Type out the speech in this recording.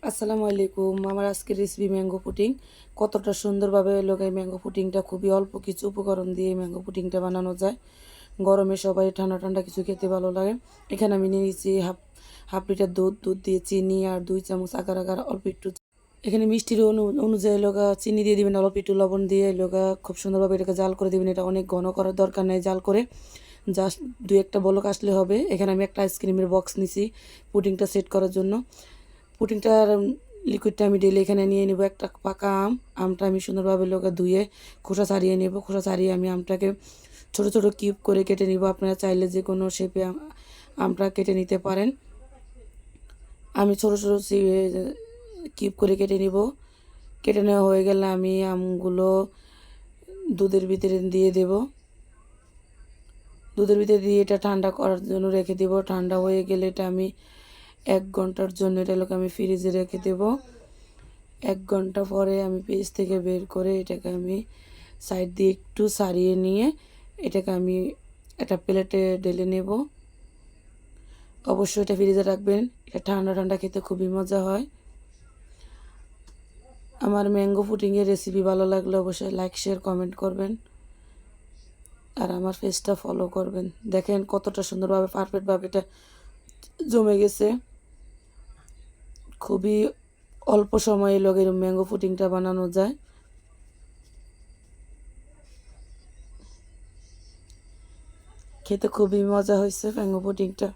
আসসালামু আলাইকুম। আমার আজকের রেসিপি ম্যাঙ্গো পুডিং। কতটা সুন্দরভাবে হলো এই ম্যাঙ্গো পুডিংটা, খুবই অল্প কিছু উপকরণ দিয়ে ম্যাঙ্গো পুডিংটা বানানো যায়। গরমে সবাই ঠান্ডা ঠান্ডা কিছু খেতে ভালো লাগে। এখানে আমি নিয়ে নিয়েছি হাফ লিটার দুধ দিয়ে চিনি আর 2 চামচ আগার আগার অল্প একটু। এখানে মিষ্টির অনুযায়ী লোকা চিনি দিয়ে দিবেন, অল্প একটু লবণ দিয়ে লোকা খুব সুন্দরভাবে এটাকে জাল করে দিবেন। এটা অনেক ঘন করার দরকার নেই, জাল করে জাস্ট 2-1টা বলক আসলে হবে। এখানে আমি একটা আইসক্রিমের বক্স নিছি পুডিংটা সেট করার জন্য। পুডিংটার লিকুইডটা আমি ঢেলে এখানে নিয়ে নেব। একটা পাকা আমটা আমি সুন্দরভাবে ধুয়ে খোসা ছাড়িয়ে নেব। খোসা ছাড়িয়ে আমি আমটাকে ছোট ছোট কিউব করে কেটে নিব। আপনারা চাইলে যে কোনো শেপে আমটা কেটে নিতে পারেন। আমি ছোট ছোট কিউব করে কেটে নিব। কেটে নেওয়া হয়ে গেলে আমি আমগুলো দুধের ভিতরে দিয়ে দেব। দুধের ভিতরে দিয়ে এটা ঠান্ডা করার জন্য রেখে দেব। ঠান্ডা হয়ে গেলে এটা আমি 1 ঘন্টার জন্য এটা আমি ফ্রিজে রেখে দেব। 1 ঘন্টা পরে আমি ফ্রিজ থেকে বের করে এটাকে আমি সাইড দিয়ে একটু সারিয়ে নিয়ে এটাকে আমি একটা প্লেটে ঢেলে নেব। অবশ্যই এটা ফ্রিজে রাখবেন। এটা ঠান্ডা ঠান্ডা খেতে খুবই মজা হয়। আমার ম্যাঙ্গো পুডিংয়ের রেসিপি ভালো লাগলে অবশ্যই লাইক, শেয়ার, কমেন্ট করবেন আর আমার পেজটা ফলো করবেন। দেখেন কতটা সুন্দরভাবে পারফেক্টভাবে এটা জমে গেছে। খুবই অল্প সময়ে ম্যাঙ্গো পুডিংটা বানানো যায়। খেতে খুবই মজা হয়েছে ম্যাঙ্গো পুডিংটা।